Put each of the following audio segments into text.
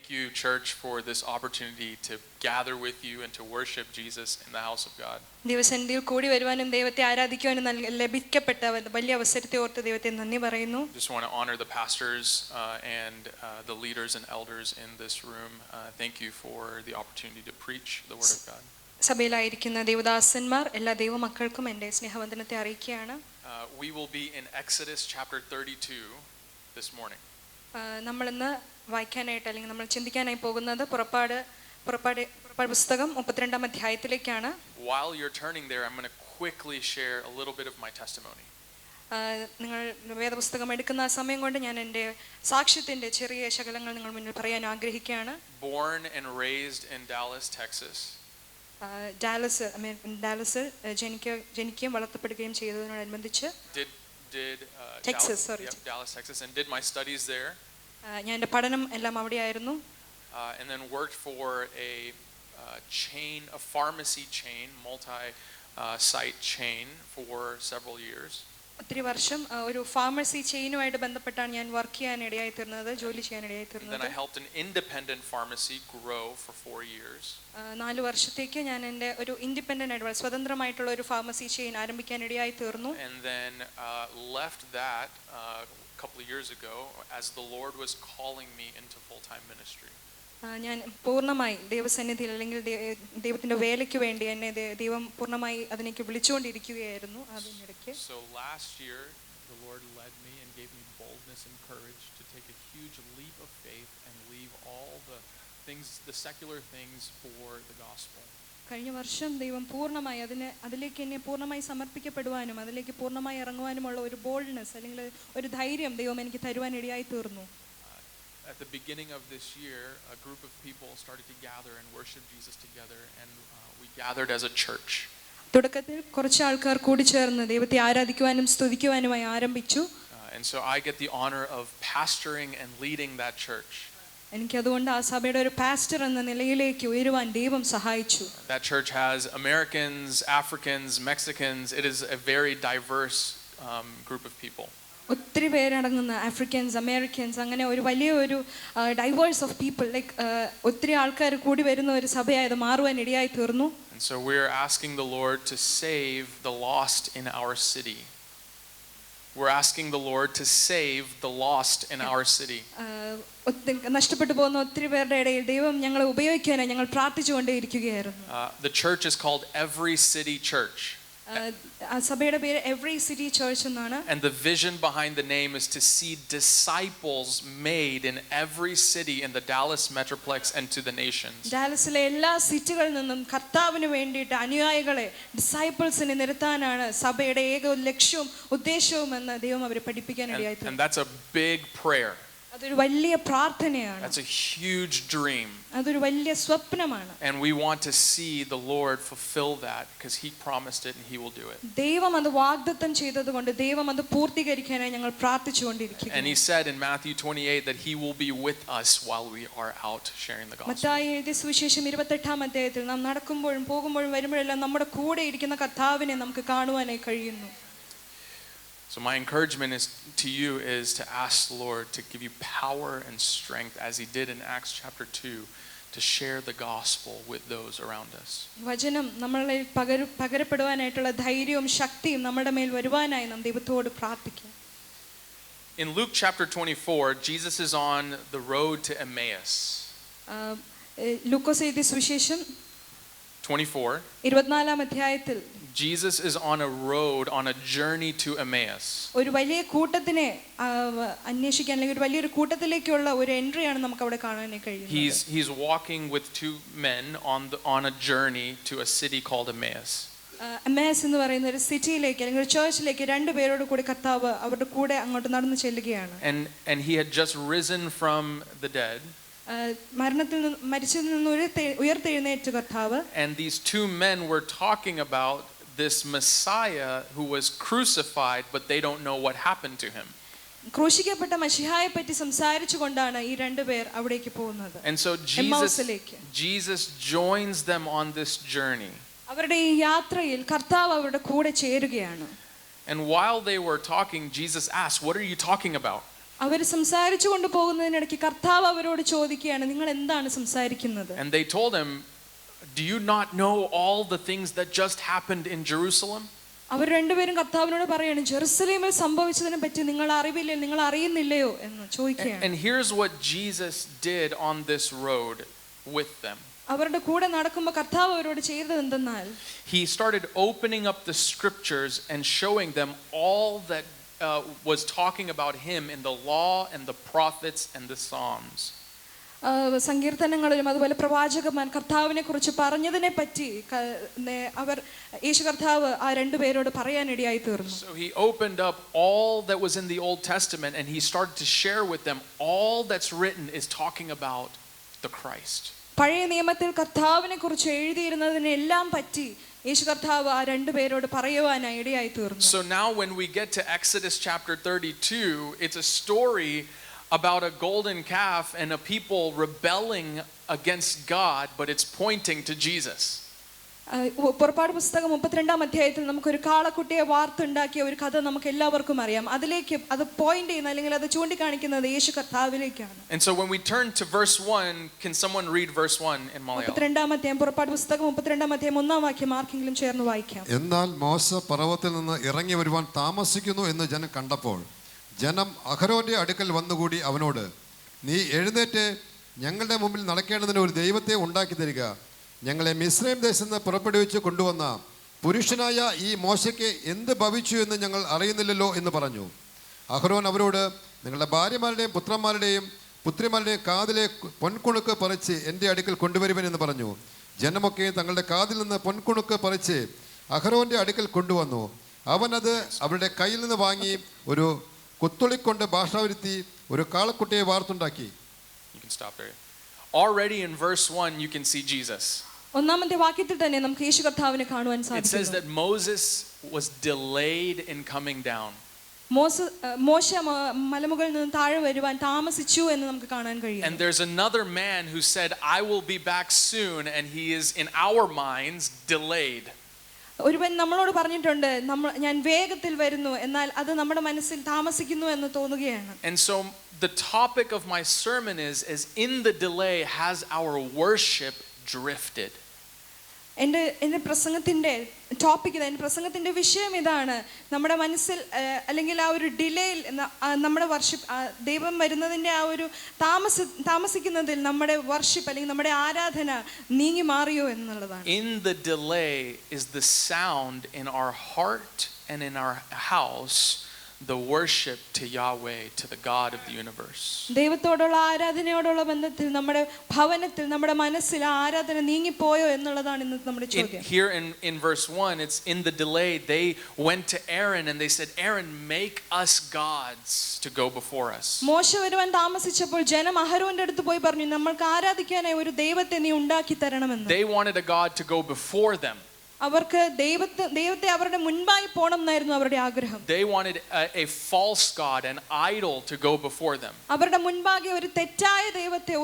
Thank you, church, for this opportunity to gather with you and to worship Jesus in the house of God. ദൈവസന്നിധിയിൽ കൂടി വരുവാനും ദൈവത്തെ ആരാധിക്കുവാനും ലഭിക്കപ്പെട്ട വലിയ അവസരത്തെ ഓർത്ത് ദൈവത്തെ നന്ദി പറയുന്നു. Just want to honor the pastors and the leaders and elders in this room. Thank you for the opportunity to preach the word of God. സഭയിലായിരിക്കുന്ന ദൈവദാസന്മാർ എല്ലാ ദൈവമക്കൾക്കും എൻ്റെ സ്നേഹവന്ദനത്തെ അറിയിക്കുകയാണ്. We will be in Exodus chapter 32 this morning. നമ്മളിന്ന് വായിക്കാനായിട്ട് അല്ലെങ്കിൽ നമ്മൾ ചിന്തിക്കാനായി പോകുന്നത് പുറപ്പാട് പുസ്തകം 32-ാം അധ്യായത്തിലേക്കാണ്. While you're turning there, I'm going to quickly share a little bit of my testimony. നിങ്ങൾ വേദപുസ്തകം എടുക്കുന്ന സമയം കൊണ്ട് ഞാൻ എൻ്റെ സാക്ഷ്യത്തിന്റെ ചെറിയ ശകലങ്ങൾ നിങ്ങൾ മുന്നിൽ പറയാൻ ആഗ്രഹിക്കുകയാണ്. Born and raised in Dallas, Texas. ഡാലസിൽ ജനിക്കുകയും വളർത്തപ്പെടുകയും ചെയ്തതിനോടനുബന്ധിച്ച് Dallas, Texas, and did my studies there. ഞാൻ എൻ്റെ പഠനം എല്ലാം അവിടെയായിരുന്നു. And then worked for a pharmacy chain, multi-site chain for several years. ഒത്തിരി വർഷം ഒരു ഫാർമസി ചെയിനുമായിട്ട് ബന്ധപ്പെട്ടാണ് ഞാൻ വർക്ക് ചെയ്യാനിടയായി തീർന്നത്, ജോലി ചെയ്യാനിടയായി തീർന്നത്. Then I helped an independent pharmacy grow for 4 years. 4 വർഷത്തേക്ക് ഞാൻ എൻ്റെ ഒരു ഇൻഡിപെൻഡന്റ് ആയിട്ടുള്ള സ്വതന്ത്രമായിട്ടുള്ള ഒരു ഫാർമസി ചെയിൻ ആരംഭിക്കാനിടയായി തീർന്നു. And then left that a couple of years ago as the Lord was calling me into full-time ministry. ഞാൻ പൂർണ്ണമായി ദൈവസന്നിധിയിൽ അല്ലെങ്കിൽ ദൈവത്തിന്റെ വേലയ്ക്ക് വേണ്ടി എന്നെ ദൈവം പൂർണ്ണമായി അതിലേക്ക് വിളിച്ചുകൊണ്ടിരിക്കുകയായിരുന്നു അതിനിടയ്ക്ക്. So last year the Lord led me and gave me boldness and courage to take a huge leap of faith and leave all the things, the secular things, for the gospel. കഴിഞ്ഞ വർഷം ദൈവം പൂർണ്ണമായി അതിലേക്ക് എന്നെ പൂർണ്ണമായി സമർപ്പിക്കപ്പെടുവാനും അതിലേക്ക് പൂർണ്ണമായി ഇറങ്ങുവാനുമുള്ള ഒരു ബോൾഡ്നെസ് അല്ലെങ്കിൽ ഒരു ധൈര്യം ദൈവം എനിക്ക് തരുവാൻ ഇടയായി തീർന്നു. At the beginning of this year, a group of people started to gather and worship Jesus together, and we gathered as a church. തുടക്കത്തിൽ കുറച്ച് ആൾക്കാർ കൂടി ചേർന്ന് ദൈവത്തെ ആരാധിക്കുവാനും സ്തുതിക്കുവാനുമായി ആരംഭിച്ചു. And so I get the honor of pastoring and leading that church. എനിക്ക് അതുകൊണ്ട് ആ സഭയുടെ ഒരു പാസ്റ്റർ എന്ന നിലയിലേക്ക് ഉയരുവാൻ ദൈവം സഹായിച്ചു. That church has Americans, Africans, Mexicans. It is a very diverse group of people. ഒത്തിരി പേരടങ്ങുന്ന ആഫ്രിക്കൻസ്, അമേരിക്കൻസ്, അങ്ങനെ ഒരു വലിയ ഒരു ഡൈവേഴ്സ് ഓഫ് പീപ്പിൾ, ലൈക്ക് ഒത്തിരി ആൾക്കാർ കൂടി വരുന്ന ഒരു സഭയായത് മാറുവാൻ ഇടയായി തീർന്നു. And so we're asking the Lord to save the lost in our city. We're asking the Lord to save the lost in our city. നഷ്ടപ്പെട്ടു പോകുന്ന ഒത്തിരി പേരുടെ ഇടയിൽ ദൈവം ഞങ്ങളെ ഉപയോഗിക്കാനായി ഞങ്ങൾ പ്രാർത്ഥിച്ചുകൊണ്ടേയിരിക്കുകയായിരുന്നു. The church is called Every City Church. സഭയുടെ പേര് എവറി സിറ്റി ചർച്ച് എന്നാണ്. And the vision behind the name is to see disciples made in every city in the Dallas Metroplex and to the nations. ഡാലസിലെ എല്ലാ സിറ്റികളിൽ നിന്നും കർത്താവിന് വേണ്ടിയിട്ട് അനുയായികളെ ഡിസൈപ്പിൾസിനെ നിരത്താനാണ് സഭയുടെ ഏക ലക്ഷ്യവും ഉദ്ദേശവും എന്ന് ദൈവം അവരെ പഠിപ്പിക്കാൻ ഇടയായി. And that's a big prayer. അതൊരു വലിയ പ്രാർത്ഥനയാണ്. That's a huge dream. അതൊരു വലിയ സ്വപ്നമാണ്. And we want to see the Lord fulfill that because he promised it and he will do it. ദൈവം അത് വാഗ്ദത്തം ചെയ്തതുകൊണ്ട് ദൈവം അത് പൂർത്തീകരിക്കാനായി ഞങ്ങൾ പ്രാർത്ഥിച്ചുകൊണ്ടിരിക്കുന്നു. And he said in Matthew 28 that he will be with us while we are out sharing the gospel. Mathai എഴുതിയ സുവിശേഷം 28-ാം അധ്യായത്തിൽ നാം നടക്കുമ്പോഴും പോകുമ്പോഴും വരുമ്പോഴെല്ലാം നമ്മുടെ കൂടെ ഇരിക്കുന്ന കർത്താവിനെ നമുക്ക് കാണുവാനായി കഴിയുന്നു. So my encouragement to you is to ask the Lord to give you power and strength as he did in Acts chapter 2 to share the gospel with those around us. വചനം നമ്മളെ പകരപ്പെടുവാനായിട്ടുള്ള ധൈര്യവും ശക്തിയും നമ്മുടെ മേൽ വരുവാനായി നാം ദൈവത്തോട് പ്രാർത്ഥിക്കാം. In Luke chapter 24, Jesus is on the road to Emmaus. ലൂക്കോസ് എഴുതിയ സുവിശേഷം 24. 24-ാം അധ്യായത്തിൽ Jesus is on a road, on a journey to Emmaus. ഒരു വലിയ കൂട്ടത്തിനെ അന്വേഷിക്കാൻ അല്ലെങ്കിൽ ഒരു വലിയൊരു കൂട്ടത്തിലേക്കുള്ള ഒരു എൻട്രിയാണ് നമുക്ക് അവിടെ കാണാൻ കഴിയുന്നത്. He's walking with two men on a journey to a city called Emmaus. എമ്മാസ് എന്ന് പറയുന്ന ഒരു സിറ്റിയിലേക്ക് അല്ലെങ്കിൽ ഒരു ചർച്ചിലേക്ക് രണ്ട് പേരോട് കൂടി കർത്താവ് അവരുടെ കൂടെ അങ്ങോട്ട് നടന്നു ചെല്ലുകയാണ്. And he had just risen from the dead. മരിച്ചതിൽ നിന്ന് ഉയർത്തെഴുന്നേറ്റ കർത്താവ്. And these two men were talking about this Messiah who was crucified, but they don't know what happened to him. ക്രൂശിക്കപ്പെട്ട മശിഹായെ പറ്റി സംസാരിച്ചുകൊണ്ടാണ് ഈ രണ്ട് പേർ അവിടേക്ക് പോകുന്നത്. And so Jesus joins them on this journey. അവരുടെ ഈ യാത്രയിൽ കർത്താവ് അവരുടെ കൂടെ ചേരുകയാണ്. And while they were talking, Jesus asked, "What are you talking about?" അവർ സംസാരിച്ചു കൊണ്ട് പോകുന്നതിനിടയ്ക്ക് കർത്താവ് അവരോട് ചോദിക്കുകയാണ്, നിങ്ങൾ എന്താണ് സംസാരിക്കുന്നത്? And they told him, do you not know all the things that just happened in Jerusalem? അവർ രണ്ടുപേരും കർത്താവിനോട് പറയാണ്, ജെറുസലേമിൽ സംഭവിച്ചതിനെ പറ്റി നിങ്ങൾ അറിവില്ലേ, നിങ്ങൾ അറിയുന്നില്ലയോ എന്ന് ചോദിക്കുകയാണ്. And here's what Jesus did on this road with them. അവരുടെ കൂടെ നടക്കുമ്പോൾ കർത്താവ് അവരോട് ചെയ്തത് എന്തെന്നാൽ, He started opening up the scriptures and showing them all that was talking about him in the law and the prophets and the Psalms. സങ്കീർത്തനങ്ങളിലും അതുപോലെ പ്രവാചകന്മാർ കർത്താവിനെ കുറിച്ച് പറഞ്ഞതിനെ പറ്റി അവർ യേശു കർത്താവ് ആ രണ്ടുപേരോട് പറയാനിടയായി തീർന്നു. So he opened up all that was in the Old Testament and he started to share with them all that's written is talking about the Christ. പഴയ നിയമത്തിൽ കർത്താവിനെ കുറിച്ച് എഴുതിയിരുന്നതിനെല്ലാം പറ്റി യേശു കർത്താവ് ആ രണ്ടുപേരോട് പറയുവാനായി ഇടയായി തീർന്നു. So now when we get to Exodus chapter 32, it's a story about a golden calf and a people rebelling against God, but it's pointing to Jesus. പുറപ്പാട് പുസ്തകം 32-ാം അധ്യായത്തിൽ നമുക്കൊരു കാളക്കുട്ടിയെ വാർത്തുണ്ടാക്കിയ ഒരു കഥ നമുക്ക് എല്ലാവർക്കും അറിയാം. അതിലേക്ക് അത് പോയിന്റ് ചെയ്യുന്ന അല്ലെങ്കിൽ അത് ചൂണ്ടിക്കാണിക്കുന്നത് യേശു കർത്താവിലേക്കാണ്. And so when we turn to verse 1, can someone read verse 1 in Malayalam? 32-ാം അധ്യായം പുറപ്പാട് പുസ്തകം 32-ാം അധ്യായം 1-ാം വാക്യം ആർക്കെങ്കിലും ചേർന്ന് വായിക്കാം. എന്നാൽ മോശ പർവ്വതത്തിൽ നിന്ന് ഇറങ്ങി വരുവാൻ താമസിക്കുന്നു എന്ന് ജനം കണ്ടപ്പോൾ ജനം അഹരോന്റെ അടുക്കൽ വന്നുകൂടി അവനോട്, നീ എഴുന്നേറ്റ് ഞങ്ങളുടെ മുമ്പിൽ നടക്കേണ്ടതിന് ഒരു ദൈവത്തെ ഉണ്ടാക്കി തരിക. ഞങ്ങളെ മിസ്രൈം ദേശത്ത് നിന്ന് പുറപ്പെടുവിച്ച് കൊണ്ടുവന്ന പുരുഷനായ ഈ മോശയ്ക്ക് എന്ത് ഭവിച്ചു എന്ന് ഞങ്ങൾ അറിയുന്നില്ലല്ലോ എന്ന് പറഞ്ഞു. അഹരോൻ അവരോട്, നിങ്ങളുടെ ഭാര്യമാരുടെയും പുത്രന്മാരുടെയും പുത്രിമാരുടെയും കാതിലെ പൊൻകുണുക്ക് പറിച്ച് എൻ്റെ അടുക്കൽ കൊണ്ടുവരുവൻ എന്ന് പറഞ്ഞു. ജനമൊക്കെ തങ്ങളുടെ കാതിൽ നിന്ന് പൊൻകുണുക്ക് പറിച്ച് അഹരോന്റെ അടുക്കൽ കൊണ്ടുവന്നു. അവനത് അവരുടെ കയ്യിൽ നിന്ന് വാങ്ങി ഒരു കൊത്തുളിക്കൊണ്ട് ഭാഷ വരുത്തി ഒരു കാളക്കുട്ടിയെ വാർത്തുണ്ടാക്കി. You can stop there. Already in verse 1 you can see Jesus. ഒന്നാമത്തെ വാക്യത്തിൽ തന്നെ നമുക്ക് യേശു കർത്താവിനെ കാണുവാൻ It says സാധിക്കുന്നു. that Moses was delayed in coming down. മോശ മലമുകളിൽ നിന്ന് താഴെ വരുവാൻ താമസിച്ചു എന്ന് നമുക്ക് കാണാൻ കഴിയും. And there's another man who said, I will be back soon, and he is in our minds delayed. ഒരുവൻ നമ്മളോട് പറഞ്ഞിട്ടുണ്ട്, ഞാൻ വേഗത്തിൽ വരുന്നു, എന്നാൽ അത് നമ്മുടെ മനസ്സിൽ താമസിക്കുന്നു എന്ന് തോന്നുകയാണ്. And so the topic of my sermon is in the delay has our worship drifted. എൻ്റെ പ്രസംഗത്തിൻ്റെ ടോപ്പിക് ഇതാണ്, എൻ്റെ പ്രസംഗത്തിൻ്റെ വിഷയം ഇതാണ്. നമ്മുടെ മനസ്സിൽ അല്ലെങ്കിൽ ആ ഒരു ഡിലേയിൽ നമ്മുടെ വർഷിപ്പ്, ദൈവം വരുന്നതിൻ്റെ ആ ഒരു താമസിക്കുന്നതിൽ നമ്മുടെ വർഷിപ്പ് അല്ലെങ്കിൽ നമ്മുടെ ആരാധന നീങ്ങി മാറിയോ എന്നുള്ളതാണ്. In the delay is the sound in our heart and in our house, the worship to Yahweh, to the God of the universe. ദൈവത്തോടുള്ള ആരാധനയോടുള്ള ബന്ധത്തിൽ നമ്മുടെ ഭവനത്തിൽ നമ്മുടെ മനസ്സിൽ ആരാധന നീങ്ങിപ്പോയോ എന്നുള്ളതാണ് ഇന്ന് നമ്മുടെ ചോദ്യം. Here in verse 1, it's in the delay they went to Aaron and they said, Aaron, make us gods to go before us. മോശ വരുവാൻ താമസിച്ചപ്പോൾ ജനം അഹരോന്റെ അടുത്ത് പോയി പറഞ്ഞു, നമ്മൾക്ക് ആരാധിക്കാനായി ഒരു ദൈവത്തെ നീ ഉണ്ടാക്കി തരണമെന്ന്. They wanted a God to go before them. അവർക്ക് ദൈവത്തെ അവരുടെ മുൻപായി പോണം എന്നായിരുന്നു അവരുടെ ആഗ്രഹം. They wanted a false god, an idol, to go before them. അവരുടെ മുൻപാകെ ഒരു തെറ്റായ ദൈവത്തെ,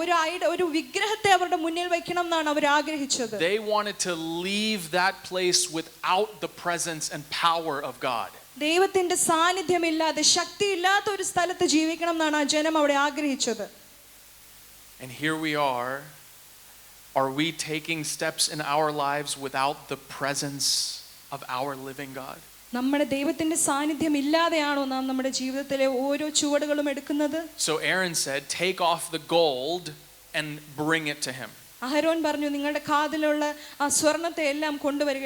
ഒരു വിഗ്രഹത്തെ അവരുടെ മുന്നിൽ വെക്കണം എന്നാണ് അവർ ആഗ്രഹിച്ചത്. They wanted to leave that place without the presence and power of God. ദൈവത്തിന്റെ സാന്നിധ്യമില്ലാതെ, ശക്തിയില്ലാത്ത ഒരു സ്ഥലത്ത് ജീവിക്കണം എന്നാണ് ആ ജനം അവിടെ ആഗ്രഹിച്ചത്. And here we are. Are we taking steps in our lives without the presence of our living God? നമ്മുടെ ദൈവത്തിന്റെ സാന്നിധ്യം ഇല്ലാതെയാണോ നാം നമ്മുടെ ജീവിതത്തിലെ ഓരോ ചുവടുകളും എടുക്കുന്നത്? So Aaron said, take off the gold and bring it to him. അഹരോൻ പറഞ്ഞു, നിങ്ങളുടെ കാതിലുള്ള ആ സ്വർണ്ണത്തെ എല്ലാം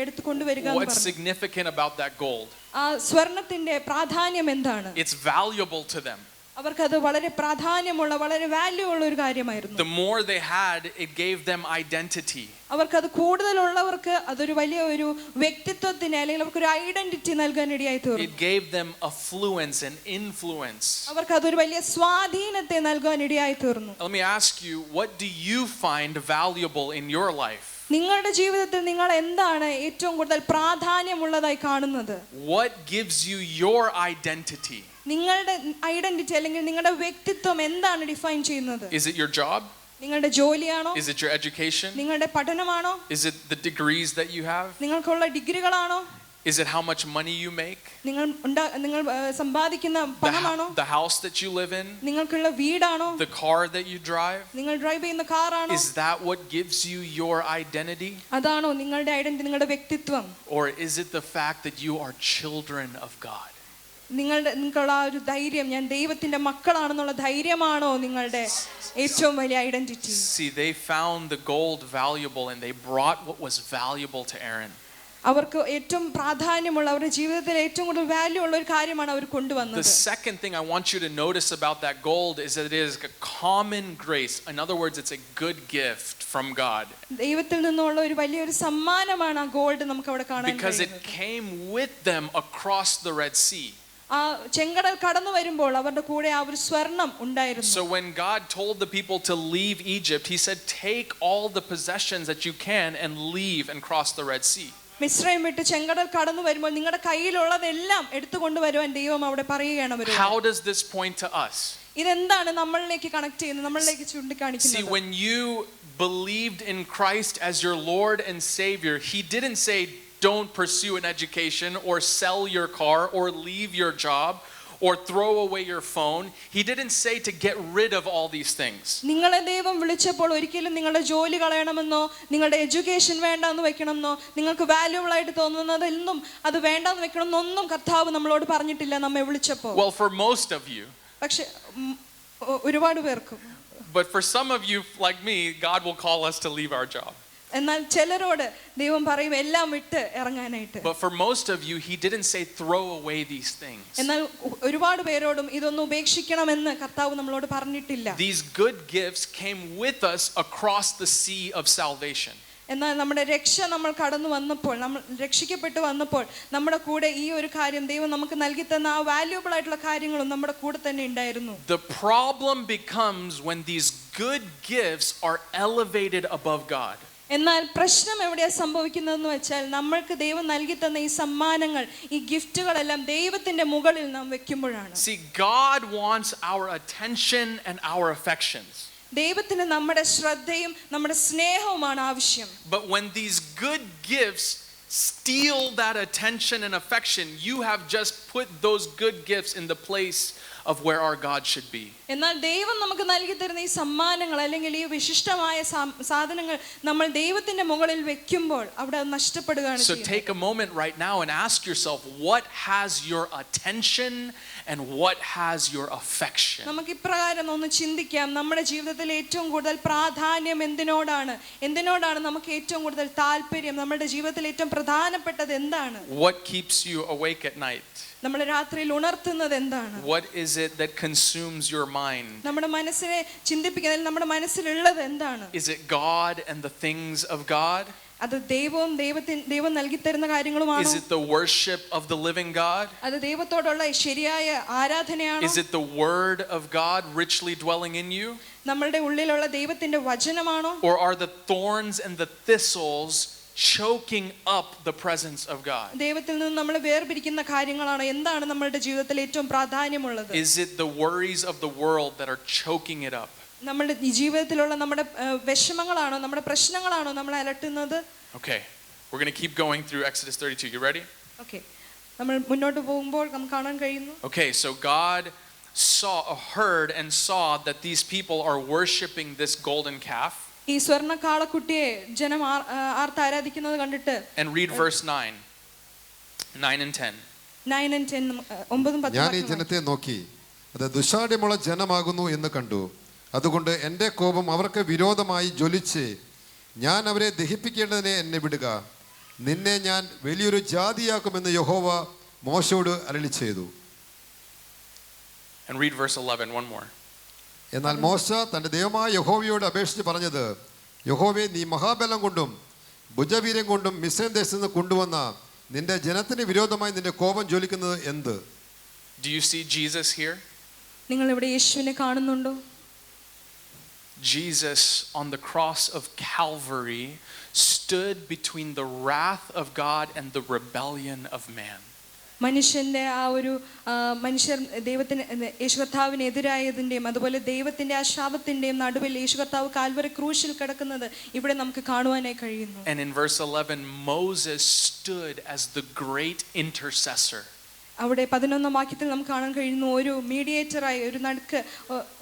എടുത്തു കൊണ്ടുവരിക എന്ന് What's പറഞ്ഞു. significant about that gold? ആ സ്വർണ്ണത്തിന്റെ പ്രാധാന്യം എന്താണ്? It's valuable to them. അവർക്കത് വളരെ പ്രാധാന്യമുള്ള, വളരെ വാല്യൂ ഉള്ള ഒരു കാര്യമായിരുന്നു. The more they had, it gave them identity. അവർക്കത് കൂടുതലുള്ളവർക്ക് അതൊരു വലിയ ഒരു വ്യക്തിത്വത്തിന് അല്ലെങ്കിൽ അവർക്കൊരു ഐഡന്റിറ്റി നൽകാൻ ഇടയായി തീർന്നു. It gave them affluence and influence. അവർക്ക് അതൊരു വലിയ സ്വാധീനത്തെ നൽകാൻ ഇടയായി തീർന്നു. Let me ask you, what do you find valuable in your life? നിങ്ങളുടെ ജീവിതത്തിൽ നിങ്ങൾ എന്താണ് ഏറ്റവും കൂടുതൽ പ്രാധാന്യമുള്ളതായി കാണുന്നത്? What gives you your identity? നിങ്ങളുടെ ഐഡന്റിറ്റി അല്ലെങ്കിൽ നിങ്ങളുടെ വ്യക്തിത്വം എന്താണ് ഡിഫൈൻ ചെയ്യുന്നത്? Is it your job? നിങ്ങളുടെ ജോലിയാണോ? Is it your education? നിങ്ങളുടെ പഠനമാണോ? Is it the degrees that you have? നിങ്ങൾക്കുള്ള ഡിഗ്രികളാണോ? Is it how much money you make? നിങ്ങൾ സമ്പാദിക്കുന്ന പണമാണോ? The house that you live in? നിങ്ങൾക്കുള്ള വീടാണോ? The car that you drive? നിങ്ങൾ drive ചെയ്യുന്ന കാറാണോ? Is that what gives you your identity? അതാണോ നിങ്ങളുടെ identity, നിങ്ങളുടെ വ്യക്തിത്വം? Or is it the fact that you are children of God? നിങ്ങൾക്കുള്ള ആ ഒരു ധൈര്യം, ഞാൻ ദൈവത്തിന്റെ മക്കളാണെന്നുള്ള ധൈര്യമാണോ നിങ്ങളുടെ ഏറ്റവും വലിയ identity? See, they found the gold valuable and they brought what was valuable to Aaron. അവർക്ക് ഏറ്റവും പ്രാധാന്യമുള്ള, അവരുടെ ജീവിതത്തിൽ ഏറ്റവും കൂടുതൽ വാല്യൂ ഉള്ള ഒരു കാര്യമാണ് അവർ കൊണ്ടുവന്നത്. The second thing I want you to notice about that gold is that it is a common grace. In other words, it's a good gift from God. ദൈവത്തിൽ നിന്നുള്ള ഒരു വലിയൊരു സമ്മാനമാണ് ആ ഗോൾഡ് നമുക്ക് അവിടെ കാണാൻ കഴിയുന്നത്. Because it came with them across the Red Sea. ആ ചെങ്കടൽ കടന്നു വരുമ്പോൾ അവരുടെ കൂടെ ആ ഒരു സ്വർണം ഉണ്ടായിരുന്നു. So when God told the people to leave Egypt, he said, take all the possessions that you can and leave and cross the Red Sea. Mizraim വിട്ട് ചെങ്കടൽ കടന്നു വരുമ്പോൾ നിങ്ങളുടെ കയ്യിലുള്ളതെല്ലാം എടുത്തുകൊണ്ട് വരുവാൻ ദൈവം അവിടെ പറയുകയാണ് അവരോട്. How does this point to us? ഇതെന്താണ് നമ്മളിലേക്ക് കണക്ട് ചെയ്യുന്നത്, നമ്മളിലേക്ക് ചൂണ്ടിക്കാണിക്കുന്നത്? See, when you believed in Christ as your Lord and Savior, he didn't say don't pursue an education or sell your car or leave your job or throw away your phone. He didn't say to get rid of all these things. നിങ്ങളെ ദൈവം വിളിച്ചപ്പോൾ ഒരിക്കലും നിങ്ങളുടെ ജോലി കളയണമെന്നോ നിങ്ങളുടെ education വേണ്ടെന്ന് വെക്കണമെന്നോ നിങ്ങൾക്ക് valuable ആയിട്ട് തോന്നുന്നതെന്നും അത് വേണ്ടെന്ന് വെക്കണമെന്നൊന്നും കർത്താവ് നമ്മളോട് പറഞ്ഞിട്ടില്ല നമ്മെ വിളിച്ചപ്പോൾ. Well, for most of you. പക്ഷേ ഒരുപാട് പേർക്കും. But for some of you like me, God will call us to leave our job. എന്നാൽ ചിലരോട് ദൈവം പറയും എല്ലാം വിട്ട് ഇറങ്ങാനായിട്ട്. But for most of you, he didn't say throw away these things. എന്നാൽ ഒരുപാട് പേരോടും ഇതൊന്നും ഉപേക്ഷിക്കണമെന്ന് കർത്താവ് നമ്മളോട് പറഞ്ഞിട്ടില്ല. These good gifts came with us across the sea of salvation. എന്നാൽ നമ്മുടെ രക്ഷ നമ്മൾ കടന്നു വന്നപ്പോൾ, നമ്മൾ രക്ഷിക്കപ്പെട്ടു വന്നപ്പോൾ നമ്മുടെ കൂടെ ഈ ഒരു കാര്യം ദൈവം നമുക്ക് നൽകി തന്ന ആ വാല്യൂബിൾ ആയിട്ടുള്ള കാര്യങ്ങളും നമ്മുടെ കൂടെ തന്നെ ഉണ്ടായിരുന്നു. The problem becomes when these good gifts are elevated above God. എന്നാൽ പ്രശ്നം എവിടെയാ സംഭവിക്കുന്നതെന്ന് വെച്ചാൽ നമ്മൾക്ക് ദൈവം നൽകി തന്ന ഈ സമ്മാനങ്ങൾ, ഈ ഗിഫ്റ്റുകളെല്ലാം ദൈവത്തിന്റെ മുകളിൽ നാം വെക്കുമ്പോഴാണ്. See, God wants our attention and our affections. ദൈവത്തിന് നമ്മുടെ ശ്രദ്ധയും നമ്മുടെ സ്നേഹവുമാണ് ആവശ്യം. But when these good gifts steal that attention and affection, you have just put those good gifts in the place of where our God should be. എന്നാൽ ദൈവം നമുക്ക് നൽകി തരുന്ന ഈ സമ്മാനങ്ങൾ അല്ലെങ്കിൽ ഈ വിശിഷ്ടമായ സാധനങ്ങൾ നമ്മൾ ദൈവത്തിന്റെ മുകളിൽ വെക്കുമ്പോൾ അവിടെ നഷ്ടപ്പെടുകയാണ് ചെയ്യുന്നത്. So take a moment right now and ask yourself, what has your attention and what has your affection? നമുക്ക് ഇപ്രകാരം ഒന്ന് ചിന്തിക്കാം, നമ്മുടെ ജീവിതത്തിൽ ഏറ്റവും കൂടുതൽ പ്രാധാന്യം എന്തിനോടാണ് നമുക്ക് ഏറ്റവും കൂടുതൽ താല്പര്യം, നമ്മുടെ ജീവിതത്തിൽ ഏറ്റവും പ്രധാനപ്പെട്ടത് എന്താണ്? What keeps you awake at night? നമ്മളെ രാത്രിയിൽ ഉണർത്തുന്നത് എന്താണ്? What is it that consumes your mind? നമ്മുടെ മനസ്സിനെ ചിന്തിപ്പിക്കുന്നത്, നമ്മുടെ മനസ്സിലുള്ളത് എന്താണ്? Is it God and the things of God? അത് ദൈവം നൽകി തരുന്ന കാര്യങ്ങളുമാണോ? Is it the worship of the living God? അത് ദൈവത്തോടുള്ള ശരിയായ ആരാധനയാണോ? Is it the word of God richly dwelling in you? നമ്മളുടെ ഉള്ളിലുള്ള ദൈവത്തിന്റെ വചനമാണോ? Or are the thorns and the thistles choking up the presence of God? ദൈവത്തിൽ നിന്ന് നമ്മളെ വേർപിരിക്കുന്ന കാര്യങ്ങളാണോ? എന്താണ് നമ്മുടെ ജീവിതത്തിൽ ഏറ്റവും പ്രാധാന്യമുള്ളത്? Is it the worries of the world that are choking it up? നമ്മുടെ ജീവിതത്തിലുള്ള നമ്മുടെ വിഷമങ്ങളാണോ, നമ്മുടെ പ്രശ്നങ്ങളാണോ നമ്മളെ അലട്ടുന്നത്? Okay, we're going to keep going through Exodus 32. You ready? Okay, നമ്മൾ മുന്നോട്ട് പോകുമ്പോൾ നമുക്ക് കാണാൻ കഴിയുന്നു. Okay, so God heard and saw that these people are worshiping this golden calf. ഈ സ്വർണ്ണ കാളക്കുട്ടിയെ ജനം ആരാധിക്കുന്നത് കണ്ടിട്ട്. And read verse 9 and 10. 9 and 10 9 10. ഞാൻ ഈ ജനത്തെ നോക്കി, അത് ദുശാഠ്യമുള്ള ജനമാകുന്നു എന്ന് കണ്ടു. അതുകൊണ്ട് എൻ്റെ കോപം അവർക്ക് വിരോധമായി ജ്വലിച്ച് ഞാൻ അവരെ ദഹിപ്പിക്കേണ്ടതിനെ എന്നെ വിടുക. നിന്നെ ഞാൻ വലിയൊരു ജാതിയാക്കുമെന്ന് യഹോവ മോശയോട് അരുളി ചെയ്തു. And read verse 11 one more. എന്നാൽ മോശ തൻ്റെ ദൈവമായ യഹോവയോട് അപേക്ഷിച്ച് പറഞ്ഞത്, യഹോവേ, നീ മഹാബലം കൊണ്ടും ഭുജവീര്യം കൊണ്ടും മിസ്രൈം ദേശത്ത് നിന്ന് കൊണ്ടുവന്ന നിന്റെ ജനത്തിന് വിരോധമായി നിന്റെ കോപം ജ്വലിക്കുന്നത് എന്ത്? Do you see Jesus here? നിങ്ങൾ ഇവിടെ യേശുവിനെ കാണുന്നുണ്ടോ? Jesus on the cross of Calvary stood between the wrath of God and the rebellion of man. മനുഷ്യൻ്റെ ആ ഒരു മനുഷ്യർ ദൈവത്തിന് യേശു കർത്താവിനെതിരായതിൻ്റെയും അതുപോലെ ദൈവത്തിൻ്റെ ആ ശാപത്തിൻ്റെയും നടുവിൽ യേശു കർത്താവ് കാൽവരി ക്രൂശിൽ കിടക്കുന്നത് ഇവിടെ നമുക്ക് കാണുവാനായി കഴിയുന്നു. And in verse 11, Moses stood as the great intercessor. അവിടെ 11-ാം വാക്യത്തിൽ നമുക്ക് കാണാൻ കഴിയുന്നു ഒരു മീഡിയേറ്ററായി ഒരു നടുക്ക്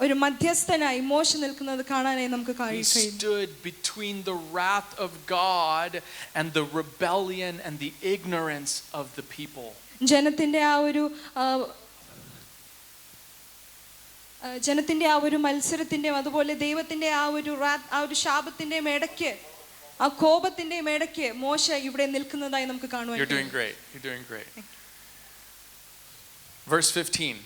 ഒരു മധ്യസ്ഥനായി മോശ നിൽക്കുന്നത് കാണാനായി നമുക്ക് He കഴിയും. stood between the wrath of God and the rebellion and the ignorance of the people. ജനത്തിന്റെ ആ ഒരു മത്സരത്തിന്റെയും അതുപോലെ ദൈവത്തിന്റെ ആ ഒരു ശാപത്തിന്റെയും ഇടയ്ക്ക് ആ കോപത്തിന്റെയും ഇടയ്ക്ക് മോശ ഇവിടെ നിൽക്കുന്നതായി നമുക്ക് കാണുവാൻ You're doing great. You're doing great. Verse 15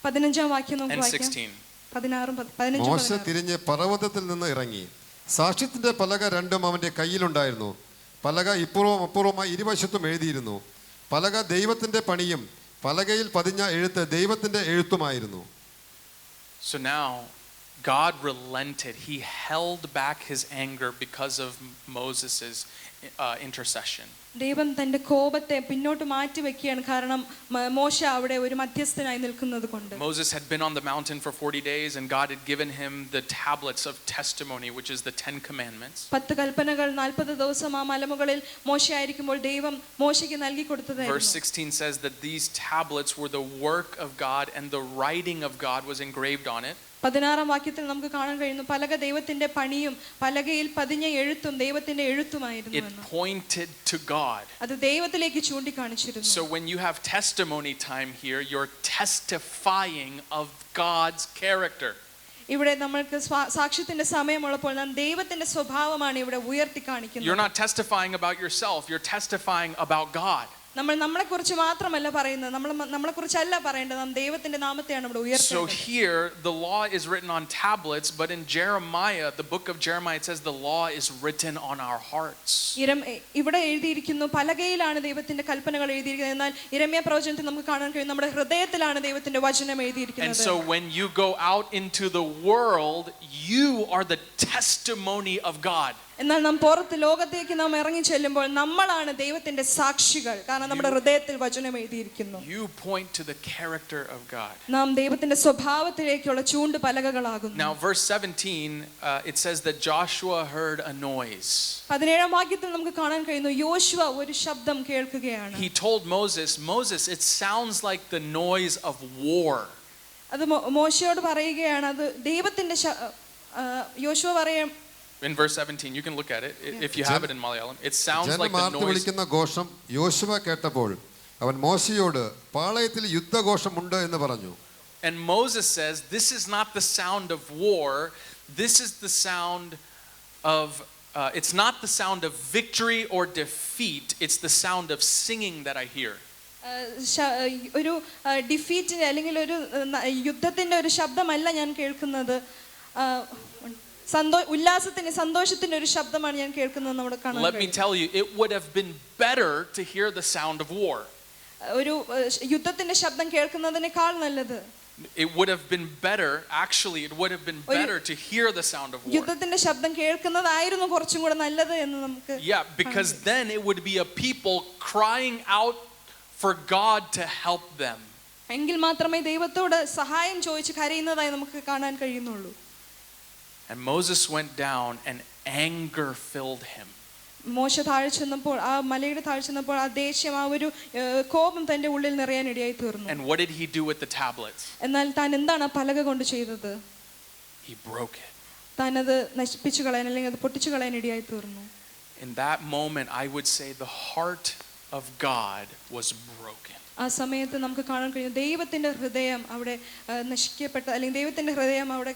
15-ാം വാക്യം നമുക്ക് and വായിക്കാം. 16. 16-15 മോശ തിരിഞ്ഞ് പർവ്വതത്തിൽ നിന്ന് ഇറങ്ങി. സാക്ഷ്യത്തിന്റെ പലക രണ്ടും അവന്റെ കയ്യിലുണ്ടായിരുന്നു. പലക ഇപ്പുറവും അപ്പുറവുമായി ഇരുവശത്തും എഴുതിയിരുന്നു. പലക ദൈവത്തിന്റെ പണിയും പലകയിൽ പതിഞ്ഞ എഴുത്ത് ദൈവത്തിന്റെ എഴുത്തുമായിരുന്നു. So now God relented. He held back his anger because of Moses's intercession. ദൈവം തന്റെ കോപത്തെ പിന്നോട്ട് മാറ്റി വെക്കുകയാണ് കാരണം മോശ അവിടെ ഒരു മധ്യസ്ഥനായി നിൽക്കുന്നത് കൊണ്ട്. Moses had been on the mountain for 40 days and God had given him the tablets of testimony, which is the 10 commandments. 10 കൽപ്പനകൾ 40 ദിവസം ആ മലമുകളിൽ മോശ ആയിരിക്കുമ്പോൾ ദൈവം മോശയ്ക്ക് നൽകി കൊടുത്തതായിരുന്നു. Verse 16 says that these tablets were the work of God and the writing of God was engraved on it. 16-ാം വാക്യത്തിൽ നമുക്ക് കാണാൻ കഴിയുന്നു പലക ദൈവത്തിന്റെ പണിയും പലകയിൽ പതിഞ്ഞ എഴുത്തും ദൈവത്തിന്റെ എഴുത്തുമായിരുന്നു It എന്ന്. pointed to God. അത് ദൈവത്തിലേക്ക് ചൂണ്ടിക്കാണിച്ചിരുന്നു. So when you have testimony time here, you're testifying of God's character. ഇവിടെ നമ്മൾക്ക് സാക്ഷ്യത്തിന്റെ സമയമുള്ളപ്പോൾ നാം ദൈവത്തിന്റെ സ്വഭാവമാണ് ഇവിടെ ഉയർത്തി കാണിക്കുന്നത്. You're not testifying about yourself, you're testifying about God. നമ്മൾ നമ്മളെക്കുറിച്ച് മാത്രമല്ല പറയുന്നത്, നമ്മളെക്കുറിച്ചല്ല പറയേണ്ടത്, നാം ദൈവത്തിന്റെ നാമത്തെയാണ് ഇവിടെ So ഉയർത്തുന്നത്. here the law is written on tablets, but in Jeremiah, the book of Jeremiah, it says the law is written on our hearts. ഇവിടെ എഴുതിയിരിക്കുന്നു പലകയിലാണ് ദൈവത്തിന്റെ കൽപ്പനകൾ എഴുതിയിരിക്കുന്നത്, എന്നാൽ യിരെമ്യാ പ്രവചനത്തിൽ നമുക്ക് കാണാൻ കഴിയും നമ്മുടെ ഹൃദയത്തിലാണ് ദൈവത്തിന്റെ വചനം And എഴുതിയിരിക്കുന്നത്. so when you go out into the world, you are the testimony of God. എന്നാൽ നാം പുറത്ത് ലോകത്തേക്ക് നാം ഇറങ്ങി ചെല്ലുമ്പോൾ നമ്മളാണ് ദൈവത്തിന്റെ സാക്ഷികൾ, കാരണം നമ്മുടെ ഹൃദയത്തിൽ വചനം എഴുതിയിരിക്കുന്നു. You point to the character of God. നാം ദൈവത്തിന്റെ സ്വഭാവത്തിലേക്കുള്ള ചൂണ്ട് പലകകളാകുന്നു. Now verse 17, it says that Joshua heard a noise. 17-ാം വാക്യത്തിൽ നമുക്ക് കാണാൻ കഴിയുന്നു യോശുവ ഒരു ശബ്ദം കേൾക്കുകയാണ്. He told Moses, it sounds like the noise of war. അത് മോശയോട് പറയുകയാണ്, അത് ദൈവത്തിന്റെ യോശുവ പറയും. In verse 17, you can look at it if you have it in Malayalam. It sounds like the noise. വിളിക്കുന്ന ഘോഷം യോശുവ കേട്ടപ്പോൾ അവൻ മോശയോട് പാളയത്തിൽ യുദ്ധഘോഷമുണ്ട് എന്ന് പറഞ്ഞു. And Moses says, this is not the sound of war, this is the sound of it's not the sound of victory or defeat, it's the sound of singing that I hear. ഒരു ഡിഫീറ്റിന്റെ അല്ലെങ്കിൽ ഒരു യുദ്ധത്തിന്റെ ഒരു ശബ്ദമല്ല ഞാൻ കേൾക്കുന്നത്, ഉല്ലാസത്തിന്റെ സന്തോഷത്തിന്റെ ഒരു ശബ്ദമാണ് ഞാൻ കേൾക്കുന്നത് നമ്മുടെ കാണാൻ. Let me tell you, it would have been better to hear the sound of war. ഒരു യുദ്ധത്തിന്റെ ശബ്ദം കേൾക്കുന്നതിനേക്കാൾ നല്ലത്. It would have been better, actually it would have been better to hear the sound of war. യുദ്ധത്തിന്റെ ശബ്ദം കേൾക്കുന്നതായിരുന്നു കുറച്ചും കൂടെ നല്ലത് എന്ന് നമുക്ക്. Yeah, because then it would be a people crying out for God to help them. എങ്കിൽ മാത്രമേ ദൈവത്തോട് സഹായം ചോദിച്ച് കരയുന്നതായി നമുക്ക് കാണാൻ കഴിയുന്നുള്ളൂ. And Moses went down and anger filled him. മോശ താഴെ ചെന്നപ്പോൾ ആ മലയുടെ താഴെ ചെന്നപ്പോൾ ആ ദേഷ്യം ആ ഒരു കോപം തന്റെ ഉള്ളിൽ നിറയാൻ ഇടയായി തീർന്നു. And what did he do with the tablets? എന്നാൽ താൻ എന്താണ് ആ പലക കൊണ്ട് ചെയ്തത്? He broke it. താൻ അത് നശിപ്പിച്ചു കളയാൻ അല്ലെങ്കിൽ അത് പൊട്ടിച്ചു കളയാൻ ഇടയായി തീർന്നു. In that moment I would say the heart of God was broken. ആ സമയത്ത് നമുക്ക് കാണാൻ കഴിയും ദൈവത്തിന്റെ ഹൃദയം അവിടെ നശിക്കപ്പെട്ട അല്ലെങ്കിൽ ദൈവത്തിന്റെ ഹൃദയം അവിടെ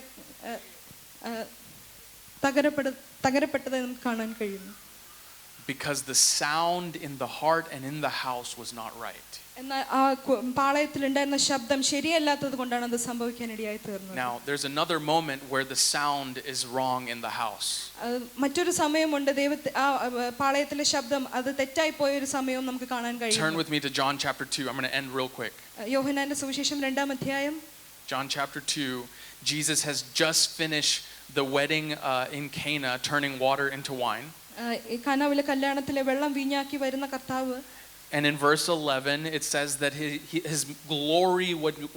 തകരപ്പെട്ടതായി നമുക്ക് കാണാൻ കഴിയുന്നു. Because the sound in the heart and in the house was not right. എന്നാൽ ആ പാളയത്തിൽ ഉണ്ടായിരുന്ന ശബ്ദം ശരിയല്ലാത്തത് കൊണ്ടാണ് അത് സംഭവിക്കാൻ ഇടയായി തീർന്നത്. Now there's another moment where the sound is wrong in the house. മറ്റൊരു സമയമുണ്ട് ആ പാളയത്തിലെ ശബ്ദം അത് തെറ്റായി പോയ ഒരു സമയവും നമുക്ക് കാണാൻ കഴിയും. Turn with me to John chapter 2. I'm going to end real quick. യോഹന്നാന്റെ സുവിശേഷം 2-ാം അധ്യായം. John chapter 2, Jesus has just finished the wedding in Cana, turning water into wine. കാനാവിലെ കല്യാണത്തിലെ വെള്ളം വീഞ്ഞാക്കി വരുന്ന കർത്താവ്. And in verse 11, it says that his glory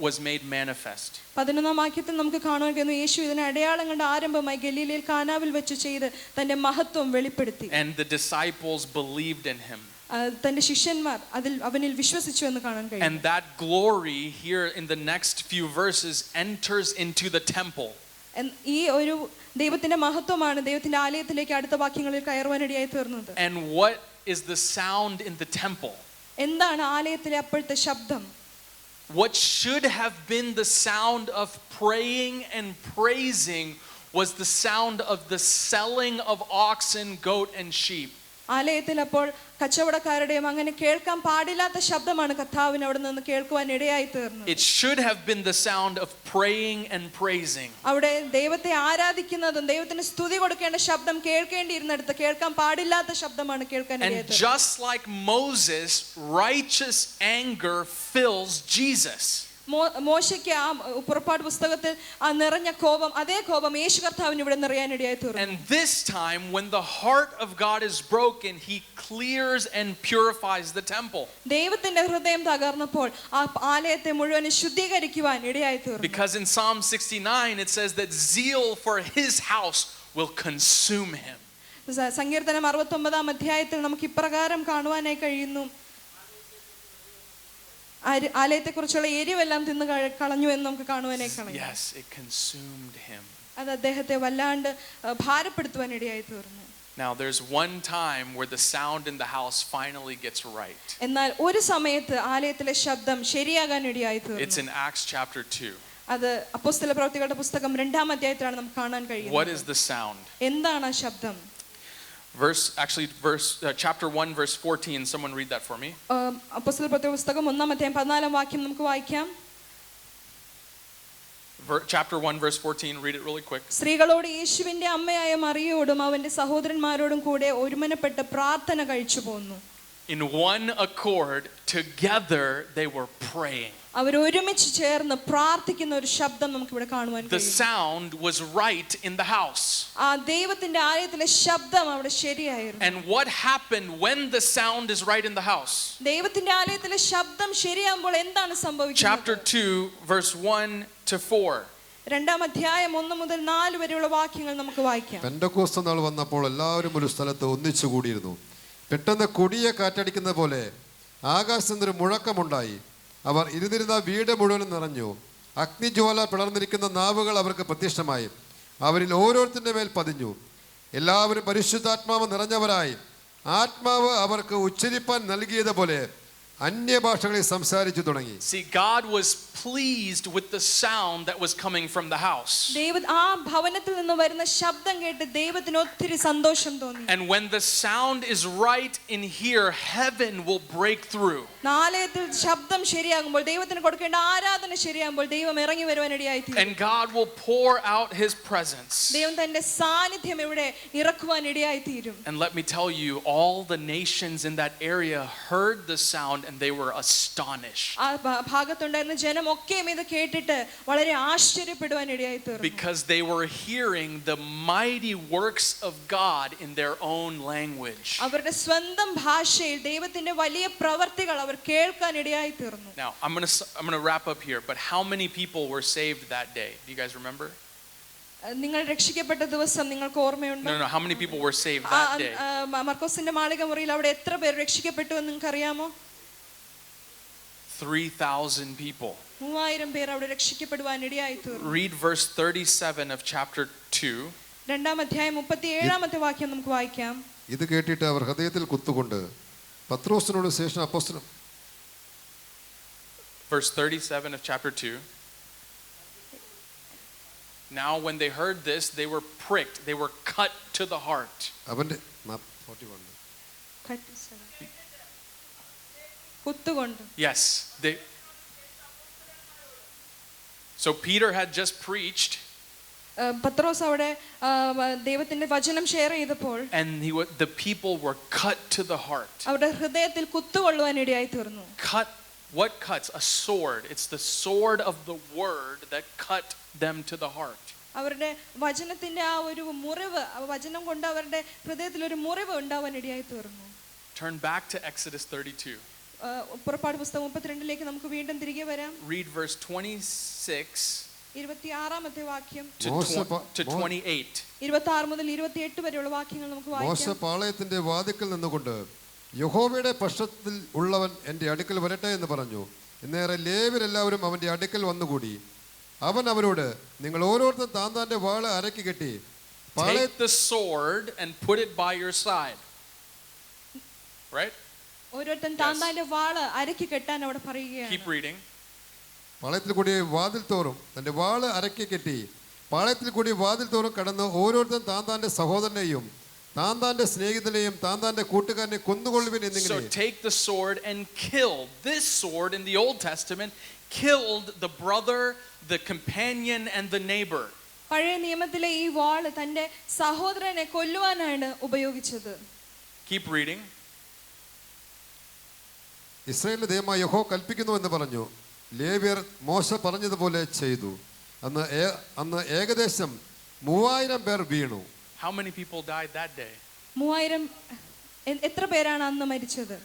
was made manifest. 11-ാം വാക്യത്തിൽ നമുക്ക് കാണുവാൻ കഴിയുന്നു യേശു ഇതിന് അടയാളങ്ങളുടെ ആരംഭമായി ഗലീലയിൽ കാനാവിൽ വെച്ച് ചെയ്ത് തന്റെ മഹത്വം വെളിപ്പെടുത്തി. And the disciples believed in him. തന്റെ ശിഷ്യന്മാർ അവനിൽ വിശ്വസിച്ചു എന്ന് കാണാൻ കഴിയും. And that glory here in the next few verses enters into the temple. ഈ ഒരു ദൈവത്തിന്റെ മഹത്വമാണ് ദൈവത്തിന്റെ ആലയത്തിലേക്ക് അടുത്ത വാക്യങ്ങളിൽ കയറുവാനിടയായി തീർന്നത്. And what is the sound in the temple? എന്താണ് ആലയത്തിലെ അപ്പോഴത്തെ ശബ്ദം? What should have been the sound of praying and praising was the sound of the selling of oxen, goat, and sheep. ആലയത്തിൽ അപ്പോൾ കച്ചവടക്കാരുടെയും അങ്ങനെ കേൾക്കാൻ പാടില്ലാത്ത ശബ്ദമാണ് കർത്താവിന് അവിടെ നിന്ന് കേൾക്കുവാൻ ഇടയായി തീർന്നത്. It should have been the sound of praying and praising. അവിടെ ദൈവത്തെ ആരാധിക്കുന്നതും ദൈവത്തിന് സ്തുതി കൊടുക്കേണ്ട ശബ്ദം കേൾക്കേണ്ടിയിരുന്നിടത്ത് കേൾക്കാൻ പാടില്ലാത്ത ശബ്ദമാണ് കേൾക്കാൻ ഇടയായി തീർന്നത്. And just like Moses, righteous anger fills Jesus. മോശയ്ക്ക് ആ പുറപ്പാട് പുസ്തകത്തിൽ ആ നിറഞ്ഞ കോപം അതേ കോപം യേശു കർത്താവിന് ഇവിടെ നിറയാനിടയായി തീർന്നു. And this time when the heart of God is broken, he clears and purifies the temple. ദൈവത്തിന്റെ ഹൃദയം തകർന്നപ്പോൾ ആ ആലയത്തെ മുഴുവൻ ശുദ്ധീകരിക്കുവാൻ ഇടയായി തീർന്നു. Because in Psalm 69 it says that zeal for his house will consume him. സങ്കീർത്തനം 69-ാം അധ്യായത്തിൽ നമുക്ക് ഇപ്രകാരം കാണുവാനായി കഴിയുന്നു, ആലയത്തെക്കുറിച്ചുള്ള എരിവെല്ലാം തിന്നു കളഞ്ഞു എന്ന് നമുക്ക് കാണുവാനായി കഴിയും. Yes, it consumed him. അത് അദ്ദേഹത്തെ വല്ലാണ്ട് ഭാരപ്പെടുത്തുവാൻ ഇടയായി തീർന്നു. Now there's one time where the sound in the house finally gets right. എന്നാൽ ഒരു സമയത്ത് ആലയത്തിലെ ശബ്ദം ശരിയാകാൻ ഇടയായി തീർന്നു. It's in Acts chapter 2. അത് അപ്പോസ്തല പ്രവൃത്തികളുടെ പുസ്തകം 2-ാം അധ്യായത്തിലാണ് നമുക്ക് കാണാൻ കഴിയുന്നത്. What is the sound? എന്താണ് ആ ശബ്ദം? Chapter 1 verse 14. Someone read that for me. അപ്പോസ്തല പ്രവൃത്തികളുടെ പുസ്തകം 1-ാം അധ്യായം 14-ാം വാക്യം നമുക്ക് വായിക്കാം. Chapter 1 verse 14. Read it really quick. സ്ത്രീകളോട് യേശുവിന്റെ അമ്മയായ മറിയയോടും അവന്റെ സഹോദരന്മാരോടും കൂടെ ഒരുമനപ്പെട്ട് പ്രാർത്ഥന കഴിച്ചു പോന്നു. In one accord, together they were praying. അവർ ഒരുമിച്ച് ചേർന്ന് പ്രാർത്ഥിക്കുന്ന ഒരു ശബ്ദം നമുക്ക് ഇവിടെ കാണുവാൻ The കഴിയും. sound was right in the house. ആ ദൈവത്തിന്റെ ആലയത്തിലെ ശബ്ദം അവിടെ ശരിയായിരുന്നു. And what happened when the sound is right in the house? ദൈവത്തിന്റെ ആലയത്തിലെ ശബ്ദം ശരിയാകുമ്പോൾ എന്താണ് സംഭവിക്കുന്നത്? Chapter 2 verse 1 to 4. 2-ാം അധ്യായം 1 മുതൽ 4 വരെയുള്ള വാക്യങ്ങൾ നമുക്ക് വായിക്കാം. പെന്തക്കോസ്ത് നാൾ വന്നപ്പോൾ എല്ലാവരും ഒരു സ്ഥലത്ത് ഒന്നിച്ചു കൂടിയിരുന്നു. പെട്ടെന്ന് കൊടിയ കാറ്റടിക്കുന്ന പോലെ ആകാശത്ത് നിന്നൊരു മുഴക്കമുണ്ടായി. അവർ ഇരുന്നിരുന്ന വീട് മുഴുവനും നിറഞ്ഞു. അഗ്നിജ്വാല പിളർന്നിരിക്കുന്ന നാവുകൾ അവർക്ക് പ്രത്യക്ഷമായി. അവരിൽ ഓരോരുത്തരുടെ മേൽ പതിഞ്ഞു. എല്ലാവരും പരിശുദ്ധാത്മാവ് നിറഞ്ഞവരായി ആത്മാവ് അവർക്ക് ഉച്ചരിപ്പാൻ നൽകിയതുപോലെ അന്യഭാഷകളിൽ സംസാരിച്ചു തുടങ്ങി. See, God was pleased with the sound that was coming from the house. ആ ഭവനത്തിൽ നിന്ന് വരുന്ന ശബ്ദം കേട്ട് ദൈവത്തിന് ഒത്തിരി സന്തോഷം തോന്നി. And when the sound is right in here, heaven will break through. ആലയത്തിൽ ശബ്ദം ശരിയാകുമ്പോൾ ദൈവത്തിന് കൊടുക്കേണ്ട ആരാധന ശരിയാകുമ്പോൾ ദൈവം ഇറങ്ങി വരുവാനിടയായി തീരും. And God will pour out his presence. ദൈവം തന്റെ സാന്നിധ്യം ഇവിടെ ഇറക്കുവാൻ ഇടയായി തീരും. And let me tell you, all the nations in that area heard the sound and they were astonished. ആ ഭാഗത്തുണ്ടായിരുന്ന ജനം ഒക്കെയും ഇത് കേട്ടിട്ട് വളരെ ആശ്ചര്യപ്പെടുവാൻ ഇടയായി തീർന്നു. Because they were hearing the mighty works of God in their own language. അവരുടെ സ്വന്തം ഭാഷയിൽ ദൈവത്തിന്റെ വലിയ പ്രവർത്തികൾ അവർ കേൾക്കാൻ ഇടയായി തീർന്നു. Now, I'm going to wrap up here, but how many people were saved that day? Do you guys remember? നിങ്ങൾ രക്ഷിക്കപ്പെട്ട ദിവസം നിങ്ങൾക്ക് ഓർമ്മയുണ്ടോ? No, how many people were saved that day? മർക്കോസിന്റെ മാളിക മുറിയിൽ അവിടെ എത്ര പേർ രക്ഷിക്കപ്പെട്ടു എന്ന് നിങ്ങൾക്ക് അറിയാമോ? 3,000 people. 3000 പേർ അവിടെ രക്ഷിക്കപ്പെടുവാൻ ഇടയായി തീർന്നു. Read verse 37 of chapter 2. 2-ാം അധ്യായം 37-ാമത്തെ വാക്യം നമുക്ക് വായിക്കാം. ഇത് കേട്ടിട്ട് അവർ ഹൃദയത്തിൽ കുത്തുകൊണ്ട് പത്രോസിനോട് ശേഷം അപ്പോസ്തലൻ. Verse 37 of chapter 2. Now when they heard this, they were pricked, they were cut to the heart. അവന്റെ 41. കുത്തുകൊണ്ട്. Yes, so Peter had just preached. പത്രോസ് അവിടെ ദൈവത്തിന്റെ വചനം ഷെയർ ചെയ്തപ്പോൾ and the people were cut to the heart. അവരുടെ ഹൃദയത്തിൽ കുത്തുകൊള്ളുവാൻ ഇടയായി തീർന്നു. Cut, what cuts? A sword. It's the sword of the word that cut them to the heart. അവരുടെ വചനത്തിന്റെ ആ ഒരു മുറിവ്, വചനം കൊണ്ട് അവരുടെ ഹൃദയത്തിൽ ഒരു മുറിവ് ഉണ്ടാവാൻ ഇടയായി തീർന്നു. Turn back to Exodus 32. പുറപ്പാട് പുസ്തകം 32 നമുക്ക് വീണ്ടും തിരികെ വരാം. Read verse 26 26-ാമത്തെ വാക്യം to 28. 26 മുതൽ 28 വരെയുള്ള വാക്യങ്ങൾ നമുക്ക് മോശ വായിക്കാം. പാളയത്തിന്റെ വാതിക്കൽ നിന്നുകൊണ്ട് യഹോവയുടെ പക്ഷത്തിൽ ഉള്ളവൻ എൻ്റെ അടുക്കൽ വരട്ടെ എന്ന് പറഞ്ഞു. ഇന്നേറെ ലേവ്യരെല്ലാവരും അവൻ്റെ അടുക്കൽ വന്നുകൂടി. അവൻ അവരോട്, നിങ്ങൾ ഓരോരുത്തരും താന്താന്റെ വാള് അരക്കി കെട്ടി Take the sword and put it by your side. Right? ഓരോരുത്തൻ താന്താന്റെ വാള് അരക്കി കെട്ടാൻ അവിടെ പറയുകയാണ്. Keep reading. പാളയത്തിൽ കൂടി വാതിൽ തോറും തന്റെ വാള് അരക്കി കെട്ടി പാളയത്തിൽ കൂടി വാതിൽ തോറും കടന്ന് ഓരോരുത്തരും താന്താന്റെ സഹോദരനെയും താന്താന്റെ സ്നേഹിതനെയും താന്താന്റെ കൂട്ടുകാരനെ കൊന്നുകൊള്ളുവിൻ So എന്നിങ്ങനെ. take the sword and kill. This sword in the Old Testament killed the brother, the companion, and the neighbor. പഴയ നിയമത്തിലെ ഈ വാള് തന്റെ സഹോദരനെ കൊല്ലുവാനാണ് ഉപയോഗിച്ചത്. Keep reading. ഇസ്രായേലിന്റെ ദൈവമായ യഹോവ കൽപ്പിക്കുന്നു എന്ന് പറഞ്ഞു. ലേവ്യർ മോശ പറഞ്ഞതുപോലെ ചെയ്തു. അന്ന് ഏകദേശം 3000 പേർ വീണു. How many people died that day? 3000 എത്ര പേരാണ് അന്ന് മരിച്ചത്?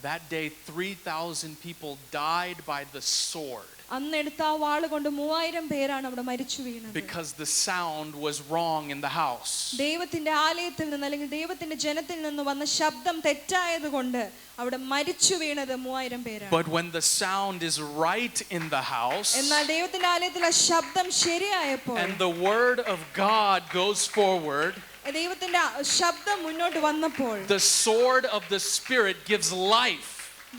That day 3,000 people died by the sword. അന്ന് എടുത്ത ആ വാള് കൊണ്ട് 3000 പേരാണ് അവിടെ മരിച്ചു വീണത്. Because the sound was wrong in the house. ദൈവത്തിന്റെ ആലയത്തിൽ നിന്ന് അല്ലെങ്കിൽ ദൈവത്തിന്റെ ജനത്തിൽ നിന്ന് വന്ന ശബ്ദം തെറ്റായതുകൊണ്ട് അവിടെ മരിച്ചു വീണത് 3000 പേരാണ്. But when the sound is right in the house, എന്നാൽ ദൈവത്തിന്റെ ആലയത്തിൽ ആ ശബ്ദം ശരിയായപ്പോൾ and the word of God goes forward, ദൈവത്തിന്റെ ശബ്ദം മുന്നോട്ട് വന്നപ്പോൾ the sword of the Spirit gives life.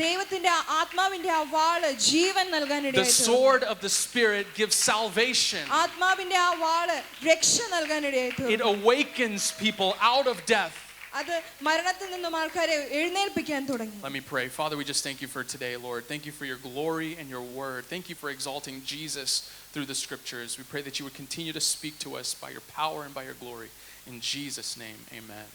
ദൈവത്തിന്റെ ആത്മാവിന്റെ ആ വാള് ജീവൻ നൽകാൻ The ഇടയായി. sword of the Spirit gives salvation. ആത്മാവിന്റെ ആ വാള് രക്ഷ നൽകാൻ ഇടയായി. It awakens people out of death. അത് മരണത്തിൽ നിന്നും ആൾക്കാരെ എഴുന്നേൽപ്പിക്കാൻ തുടങ്ങി. Let me pray. Father, we just thank you for today, Lord. Thank you for your glory and your word. Thank you for exalting Jesus through the scriptures. We pray that you would continue to speak to us by your power and by your glory. In Jesus' name, amen.